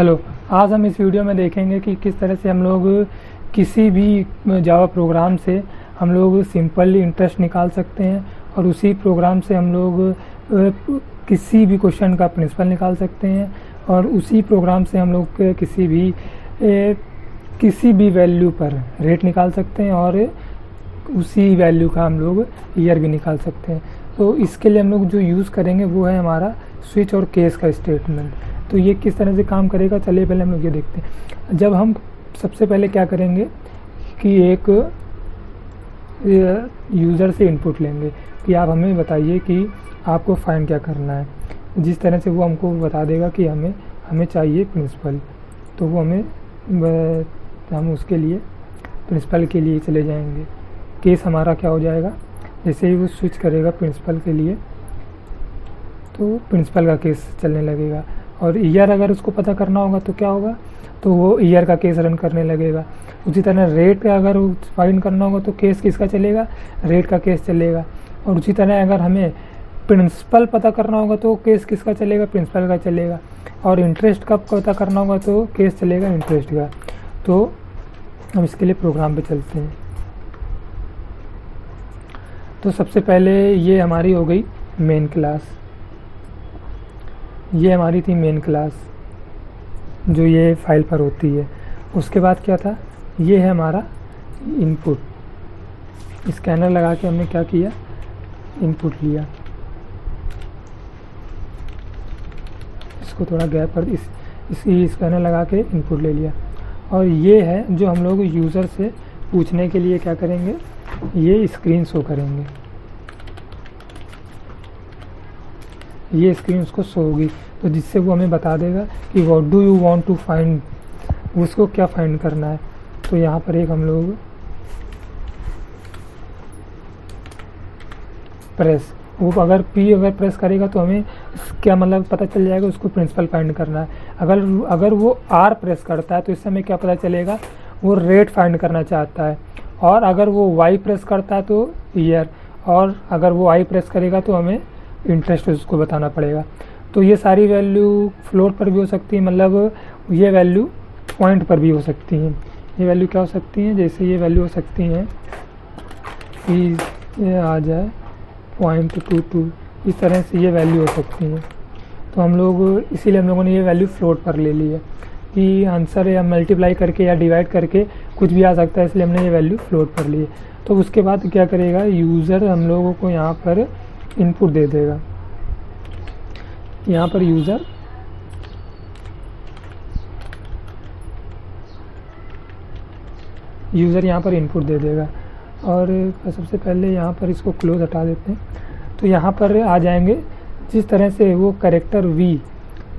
Hello, आज हम इस वीडियो में देखेंगे कि किस तरह से हम लोग किसी भी जावा प्रोग्राम से हम लोग सिंपली इंटरेस्ट निकाल सकते हैं और उसी प्रोग्राम से हम लोग किसी भी क्वेश्चन का प्रिंसिपल निकाल सकते हैं और उसी प्रोग्राम से हम लोग किसी भी वैल्यू पर रेट निकाल सकते हैं और उसी वैल्यू का हम लोग ईयर भी निकाल सकते हैं। तो इसके लिए हम लोग जो यूज़ करेंगे वो है हमारा स्विच और केस का स्टेटमेंट। तो ये किस तरह से काम करेगा, चलिए पहले हम लोग ये देखते हैं। जब हम सबसे पहले क्या करेंगे कि एक यूज़र से इनपुट लेंगे कि आप हमें बताइए कि आपको फाइंड क्या करना है। जिस तरह से वो हमको बता देगा कि हमें चाहिए प्रिंसिपल, तो वो हम उसके लिए प्रिंसिपल के लिए चले जाएंगे। केस हमारा क्या हो जाएगा, जैसे ही वो स्विच करेगा प्रिंसिपल के लिए तो प्रिंसिपल का केस चलने लगेगा। और ईयर अगर उसको पता करना होगा तो क्या होगा, तो वो ईयर का केस रन करने लगेगा। उसी तरह रेट का अगर फाइंड करना होगा तो केस किसका चलेगा, रेट का केस चलेगा। और उसी तरह अगर हमें प्रिंसिपल पता करना होगा तो केस किसका चलेगा, प्रिंसिपल का चलेगा। और इंटरेस्ट का पता करना होगा तो केस चलेगा इंटरेस्ट का। तो हम इसके लिए प्रोग्राम पे चलते हैं। तो सबसे पहले ये हमारी हो गई मेन क्लास, ये हमारी थी मेन क्लास जो ये फाइल पर होती है। उसके बाद क्या था, ये है हमारा इनपुट। स्कैनर लगा के हमने क्या किया, इनपुट लिया। इसको थोड़ा गैप कर इसी स्कैनर लगा के इनपुट ले लिया। और ये है जो हम लोग यूज़र से पूछने के लिए क्या करेंगे, ये स्क्रीन शो करेंगे। ये स्क्रीन उसको शो होगी तो जिससे वो हमें बता देगा कि what do you want to find, उसको क्या फाइंड करना है। तो यहाँ पर एक हम लोग प्रेस, वो अगर प्रेस करेगा तो हमें क्या मतलब पता चल जाएगा, उसको प्रिंसिपल फाइंड करना है। अगर वो आर प्रेस करता है तो इससे हमें क्या पता चलेगा, वो रेट फाइंड करना चाहता है। और अगर वो वाई प्रेस करता है तो ईयर, और अगर वो आई प्रेस करेगा तो हमें इंटरेस्ट उसको बताना पड़ेगा। तो ये सारी वैल्यू फ्लोट पर भी हो सकती है, मतलब ये वैल्यू पॉइंट पर भी हो सकती हैं। ये वैल्यू क्या हो सकती हैं, जैसे ये वैल्यू हो सकती हैं कि ये आ जाए 0.22, इस तरह से ये वैल्यू हो सकती हैं। तो हम लोग इसीलिए हम लोगों ने ये वैल्यू फ्लोट पर ले ली है कि आंसर या मल्टीप्लाई करके या डिवाइड करके कुछ भी आ सकता है, इसलिए हमने ये वैल्यू फ्लोट पर ली है। तो उसके बाद क्या करेगा, यूज़र हम लोगों को यहाँ पर इनपुट दे देगा। यहाँ पर यूज़र यहाँ पर इनपुट दे देगा। और सबसे पहले यहाँ पर इसको क्लोज हटा देते हैं। तो यहाँ पर आ जाएंगे, जिस तरह से वो कैरेक्टर वी,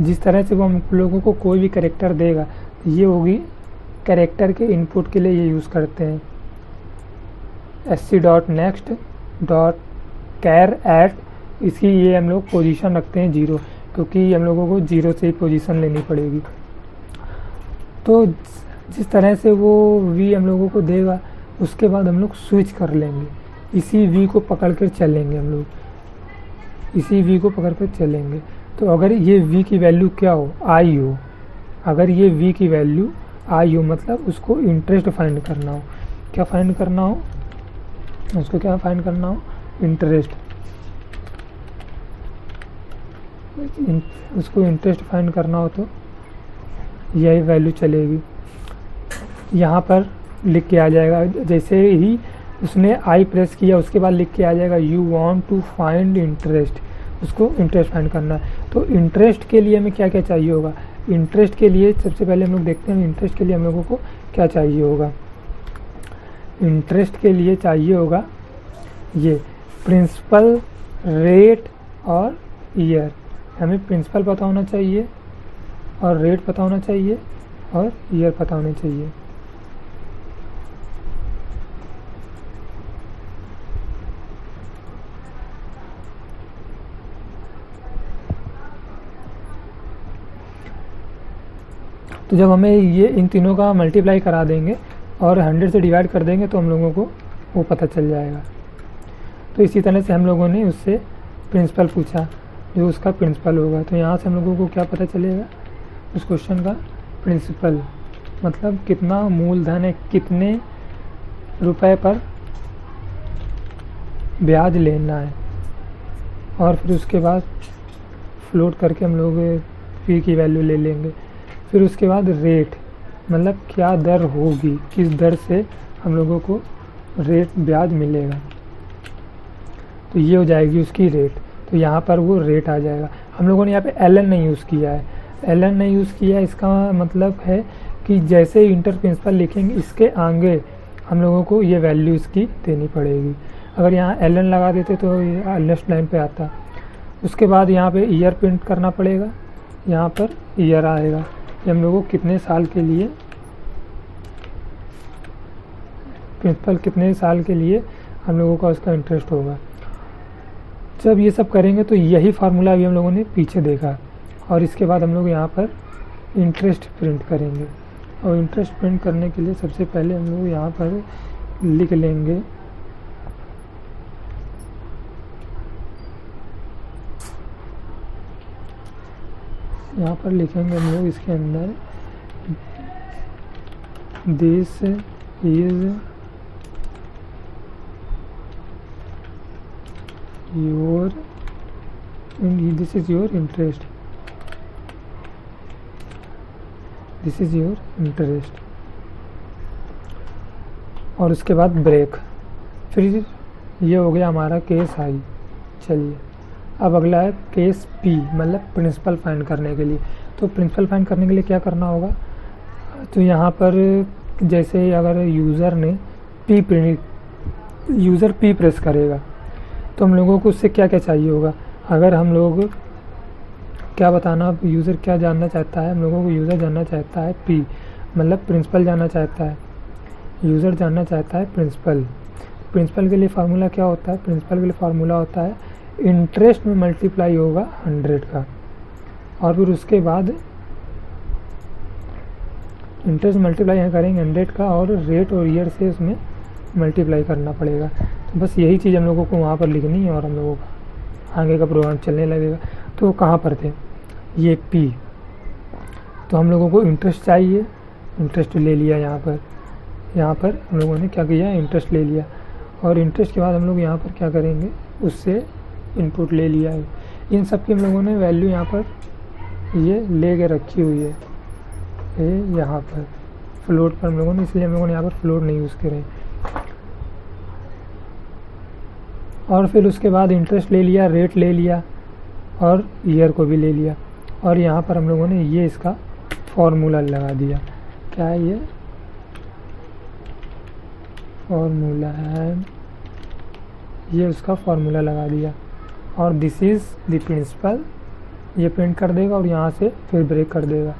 जिस तरह से वो हम लोगों को कोई भी कैरेक्टर देगा, ये होगी कैरेक्टर के इनपुट के लिए ये यूज़ करते हैं sc.next.char@, इसकी ये हम लोग पोजीशन रखते हैं 0, क्योंकि हम लोगों को 0 से ही पोजीशन लेनी पड़ेगी। तो जिस तरह से वो वी हम लोगों को देगा, उसके बाद हम लोग स्विच कर लेंगे, इसी वी को पकड़ कर चलेंगे। हम लोग इसी वी को पकड़ कर चलेंगे। तो अगर ये वी की वैल्यू क्या हो, आई हो, अगर ये वी की वैल्यू आई हो मतलब उसको इंटरेस्ट फाइंड करना हो। क्या फाइंड करना हो, उसको क्या फाइंड करना हो, इंटरेस्ट। उसको इंटरेस्ट फाइंड करना हो तो यही वैल्यू चलेगी। यहाँ पर लिख के आ जाएगा, जैसे ही उसने आई प्रेस किया उसके बाद लिख के आ जाएगा you want to find interest, उसको इंटरेस्ट फाइंड करना है। तो इंटरेस्ट के लिए हमें क्या क्या चाहिए होगा, इंटरेस्ट के लिए सबसे पहले हम लोग देखते हैं इंटरेस्ट के लिए हम लोगों को क्या चाहिए होगा। इंटरेस्ट के लिए चाहिए होगा ये प्रिंसिपल, रेट और ईयर। हमें प्रिंसिपल पता होना चाहिए और रेट पता होना चाहिए और ईयर पता होना चाहिए। तो जब हमें ये इन तीनों का मल्टीप्लाई करा देंगे और 100 से डिवाइड कर देंगे तो हम लोगों को वो पता चल जाएगा। तो इसी तरह से हम लोगों ने उससे प्रिंसिपल पूछा, जो उसका प्रिंसिपल होगा। तो यहाँ से हम लोगों को क्या पता चलेगा, उस क्वेश्चन का प्रिंसिपल मतलब कितना मूलधन है, कितने रुपए पर ब्याज लेना है, और फिर उसके बाद फ्लोट करके हम लोग फी की वैल्यू ले लेंगे। फिर उसके बाद रेट मतलब क्या दर होगी, किस दर से हम लोगों को रेट ब्याज मिलेगा, तो ये हो जाएगी उसकी रेट। तो यहाँ पर वो रेट आ जाएगा। हम लोगों ने यहाँ पे एल एन नहीं यूज़ किया है, एल एन नहीं यूज़ किया है, इसका मतलब है कि जैसे इंटर प्रिंसिपल लिखेंगे इसके आगे हम लोगों को ये वैल्यू इसकी देनी पड़ेगी। अगर यहाँ एल एन लगा देते तो नेक्स्ट लाइन पे आता। उसके बाद यहाँ पे ईयर प्रिंट करना पड़ेगा, यहाँ पर ईयर आएगा कि हम लोगों को कितने साल के लिए प्रिंसिपल, कितने साल के लिए हम लोगों का उसका इंटरेस्ट होगा। जब ये सब करेंगे तो यही फार्मूला अभी हम लोगों ने पीछे देखा, और इसके बाद हम लोग यहाँ पर इंटरेस्ट प्रिंट करेंगे। और इंटरेस्ट प्रिंट करने के लिए सबसे पहले हम लोग यहाँ पर लिख लेंगे यहाँ पर लिखेंगे हम लोग इसके अंदर this is your this is your interest, this is your interest. और उसके बाद ब्रेक। फिर ये हो गया हमारा केस आई। चलिए अब अगला है केस पी मतलब प्रिंसिपल फाइंड करने के लिए। तो प्रिंसिपल फाइंड करने के लिए क्या करना होगा, तो यहाँ पर जैसे अगर यूज़र ने यूज़र पी प्रेस करेगा तो हम लोगों को उससे क्या क्या चाहिए होगा। अगर हम लोग क्या बताना, यूज़र क्या जानना चाहता है, हम लोगों को यूज़र जानना चाहता है पी मतलब प्रिंसिपल जानना चाहता है, यूज़र जानना चाहता है प्रिंसिपल। प्रिंसिपल के लिए फार्मूला क्या होता है, प्रिंसिपल के लिए फार्मूला होता है इंटरेस्ट में मल्टीप्लाई होगा 100 का, और फिर उसके बाद इंटरेस्ट मल्टीप्लाई यहाँ करेंगे 100 का, और रेट और ईयर से उसमें मल्टीप्लाई करना पड़ेगा। तो बस यही चीज़ हम लोगों को वहाँ पर लिखनी है और हम लोगों का आगे का प्रोग्राम चलने लगेगा। तो कहाँ पर थे ये पी, तो हम लोगों को इंटरेस्ट चाहिए, इंटरेस्ट ले लिया यहाँ पर हम लोगों ने क्या किया, इंटरेस्ट ले लिया। और इंटरेस्ट के बाद हम लोग यहाँ पर क्या करेंगे, उससे इनपुट ले लिया है। इन सब की हम लोगों ने वैल्यू यहाँ पर ये ले के रखी हुई है, ये यहाँ पर फ्लोट पर हम लोगों ने, इसलिए हम लोगों ने यहाँ पर फ्लोट नहीं यूज़ करे। और फिर उसके बाद इंटरेस्ट ले लिया, रेट ले लिया और ईयर को भी ले लिया, और यहाँ पर हम लोगों ने ये इसका फॉर्मूला लगा दिया। क्या है ये फॉर्मूला है, ये उसका फॉर्मूला लगा दिया। और दिस इज़ द प्रिंसिपल, ये प्रिंट कर देगा और यहाँ से फिर ब्रेक कर देगा।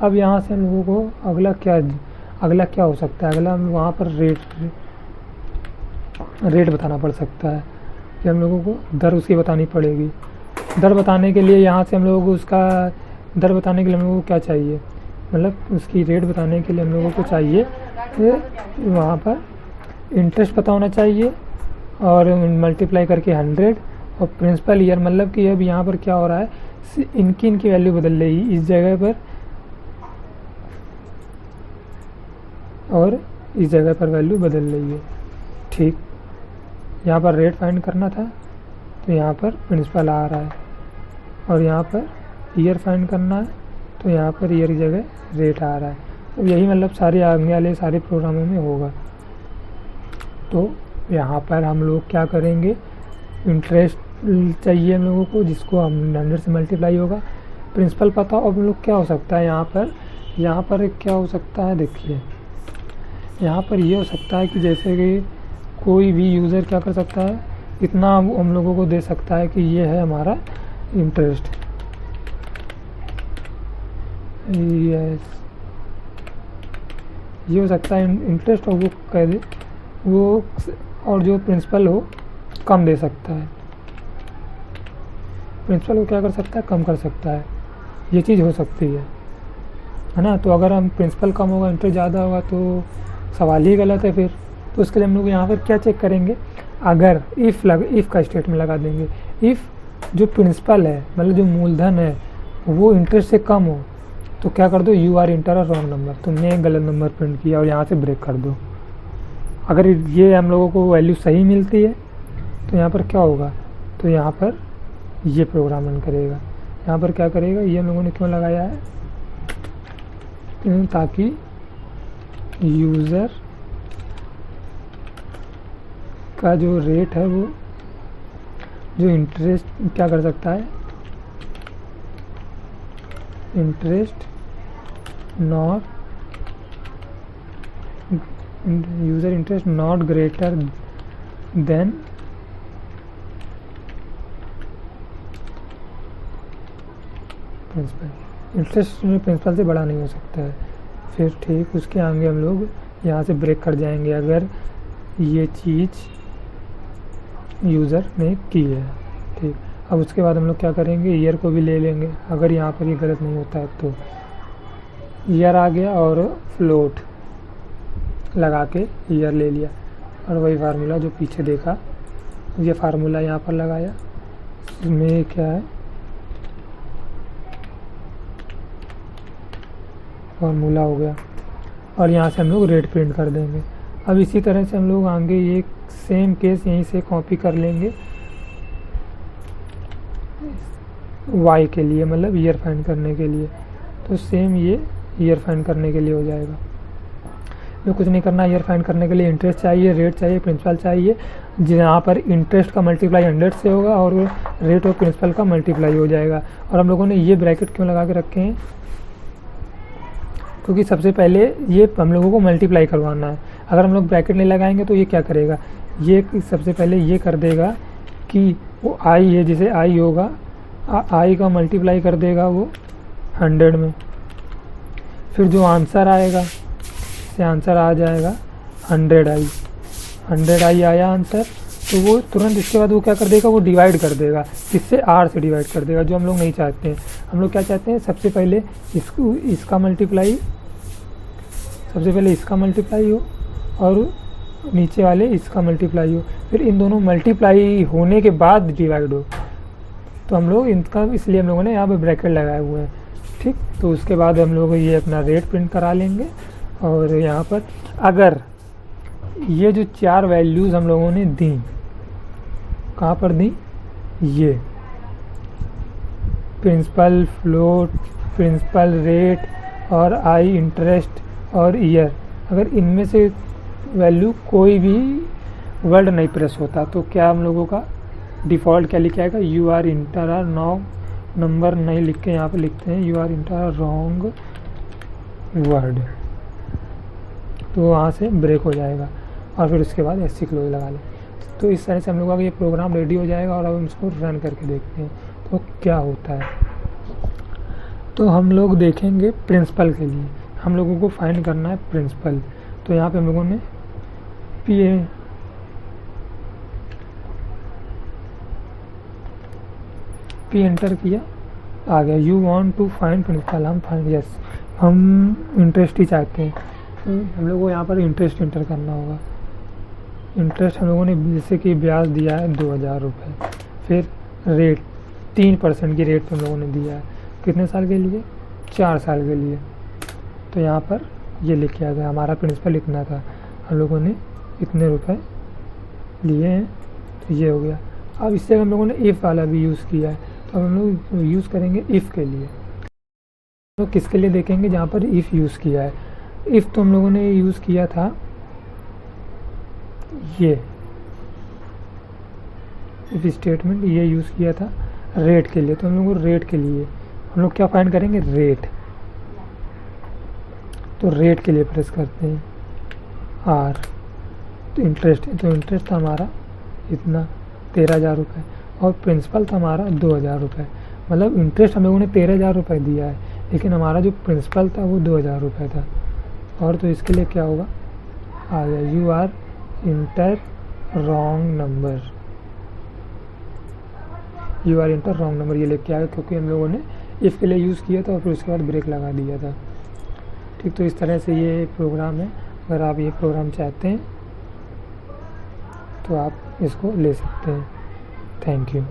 अब यहाँ से हम लोगों को अगला क्या हो सकता है, अगला हम वहाँ पर रेट बताना पड़ सकता है कि हम लोगों को दर उसकी बतानी पड़ेगी। दर बताने के लिए यहाँ से हम लोगों को उसका दर बताने के लिए हम लोगों को क्या चाहिए, मतलब उसकी रेट बताने के लिए हम लोगों को चाहिए वहाँ पर इंटरेस्ट पता होना चाहिए और मल्टीप्लाई करके 100 और प्रिंसिपल ईयर, मतलब कि अब यहाँ पर क्या हो रहा है, इनकी वैल्यू बदल रही इस जगह पर और इस जगह पर वैल्यू बदल रही है। ठीक, यहाँ पर रेट फाइंड करना था तो यहाँ पर प्रिंसिपल आ रहा है, और यहाँ पर ईयर फाइंड करना है तो यहाँ पर ईयर की जगह रेट आ रहा है। तो यही मतलब सारे आगे वाले सारे प्रोग्रामों में होगा। तो यहाँ पर हम लोग क्या करेंगे, इंटरेस्ट चाहिए हम लोगों को जिसको हम 100 से मल्टीप्लाई होगा, प्रिंसिपल पता। और हम लोग क्या हो सकता है यहाँ पर क्या हो सकता है, देखिए यहाँ पर ये हो सकता है कि जैसे कि कोई भी यूज़र क्या कर सकता है, इतना हम लोगों को दे सकता है कि ये है हमारा इंटरेस्ट, यस ये हो सकता है इंटरेस्ट, और वो कह दे वो, और जो प्रिंसिपल हो कम दे सकता है, प्रिंसिपल को क्या कर सकता है, कम कर सकता है। ये चीज़ हो सकती है ना। तो अगर हम प्रिंसिपल कम होगा इंटरेस्ट ज़्यादा होगा तो सवाल ही गलत है फिर। तो उसके लिए हम लोग यहाँ पर क्या चेक करेंगे, अगर इफ़ का स्टेटमेंट लगा देंगे। इफ़ जो प्रिंसिपल है मतलब जो मूलधन है वो इंटरेस्ट से कम हो, तो क्या कर दो, you are enter a wrong number, तुमने एक गलत नंबर प्रिंट किया और यहाँ से ब्रेक कर दो। अगर ये हम लोगों को वैल्यू सही मिलती है तो यहाँ पर क्या होगा, तो यहाँ पर ये प्रोग्राम रन करेगा। यहाँ पर क्या करेगा, ये हम लोगों ने क्यों लगाया है, ताकि यूज़र का जो रेट है वो जो इंटरेस्ट क्या कर सकता है, interest not user interest not greater than principal. Interest principal से बड़ा नहीं हो सकता है। फिर ठीक उसके आगे हम लोग यहाँ से ब्रेक कर जाएंगे अगर ये चीज़ यूज़र ने की है। ठीक, अब उसके बाद हम लोग क्या करेंगे, ईयर को भी ले लेंगे अगर यहाँ पर ये गलत नहीं होता है तो। ईयर आ गया और फ्लोट लगा के ईयर ले लिया और वही फार्मूला जो पीछे देखा, ये फार्मूला यहाँ पर लगाया। इसमें क्या है, फार्मूला हो गया और यहाँ से हम लोग रेट प्रिंट कर देंगे। अब इसी तरह से हम लोग आगे ये सेम केस यहीं से कॉपी कर लेंगे y के लिए, मतलब ईयर फाइंड करने के लिए। तो सेम ये ईयर फाइंड करने के लिए हो जाएगा। तो कुछ नहीं करना, ईयर फाइंड करने के लिए इंटरेस्ट चाहिए, रेट चाहिए, प्रिंसिपल चाहिए। जहाँ पर इंटरेस्ट का मल्टीप्लाई 100 से होगा और रेट और प्रिंसिपल का मल्टीप्लाई हो जाएगा। और हम लोगों ने ये ब्रैकेट क्यों लगा के रखे हैं, क्योंकि सबसे पहले ये हम लोगों को मल्टीप्लाई करवाना है। अगर हम लोग ब्रैकेट नहीं लगाएंगे तो ये क्या करेगा, ये सबसे पहले ये कर देगा कि वो आई है, जिसे आई होगा आई का मल्टीप्लाई कर देगा वो 100 में। फिर जो आंसर आएगा, से आंसर आ जाएगा 100i आया आंसर, तो वो तुरंत इसके बाद वो क्या कर देगा, वो डिवाइड कर देगा, किससे, r से डिवाइड कर देगा, जो हम लोग नहीं चाहते हैं। हम लोग क्या चाहते हैं, सबसे पहले इसका मल्टीप्लाई, सबसे पहले इसका मल्टीप्लाई हो और नीचे वाले इसका मल्टीप्लाई हो, फिर इन दोनों मल्टीप्लाई होने के बाद डिवाइड हो। तो हम लोग इनका, इसलिए हम लोगों ने यहाँ पे ब्रैकेट लगाए हुए हैं। ठीक, तो उसके बाद हम लोग ये अपना रेट प्रिंट करा लेंगे। और यहाँ पर अगर ये जो 4 वैल्यूज़ हम लोगों ने दी, कहाँ पर दी, ये प्रिंसिपल, फ्लोट, प्रिंसिपल, रेट और आई, इंटरेस्ट और ईयर, अगर इनमें से वैल्यू कोई भी वर्ड नहीं प्रेस होता तो क्या हम लोगों का डिफ़ॉल्ट क्या लिखा आएगा, you are enter are wrong number नहीं लिख के यहाँ पे लिखते हैं you are enter are wrong word, तो वहाँ से ब्रेक हो जाएगा। और फिर उसके बाद ऐसी क्लोज लगा लें। तो इस तरह से हम लोगों का ये प्रोग्राम रेडी हो जाएगा। और अब हम इसको रन करके देखते हैं तो क्या होता है। तो हम लोग देखेंगे प्रिंसिपल के लिए हम लोगों को फाइंड करना है प्रिंसिपल। तो यहाँ पे हम लोगों ने पी एंटर किया, आ गया you want to find principal. हम फाइंड, यस, हम इंटरेस्ट ही चाहते हैं, तो हम लोग को यहाँ पर इंटरेस्ट एंटर करना होगा। इंटरेस्ट हम लोगों ने जैसे कि ब्याज दिया है 2000 रुपये, फिर रेट 3% की रेट हम लोगों ने दिया है, कितने साल के लिए, 4 साल के लिए। तो यहाँ पर ये लिख किया गया, हमारा प्रिंसिपल इतना था, हम लोगों ने इतने रुपए लिए हैं, तो ये हो गया। अब इससे हम लोगों ने इफ़ वाला भी यूज़ किया है, तो हम लोग यूज़ करेंगे इफ़ के लिए। तो किसके लिए देखेंगे, जहाँ पर इफ़ यूज़ किया है। इफ़ तो हम लोगों ने यूज़ किया था ये इफ स्टेटमेंट, ये यूज़ किया था रेट के लिए। तो हम लोग रेट के लिए हम लोग क्या फाइंड करेंगे, रेट। तो रेट के लिए प्रेस करते हैं आर। तो इंटरेस्ट था हमारा इतना 13,000 रुपये और प्रिंसिपल था हमारा 2,000 रुपये। मतलब इंटरेस्ट हम लोगों ने 13,000 रुपये दिया है, लेकिन हमारा जो प्रिंसिपल था वो 2,000 रुपये था। और तो इसके लिए क्या होगा, आ गया you are enter wrong number, you are enter wrong number, ये लेके आया क्योंकि हम लोगों ने इफ़ के लिए यूज़ किया था और फिर उसके बाद ब्रेक लगा दिया था। ठीक, तो इस तरह से ये प्रोग्राम है। अगर आप ये प्रोग्राम चाहते हैं तो आप इसको ले सकते हैं। Thank you.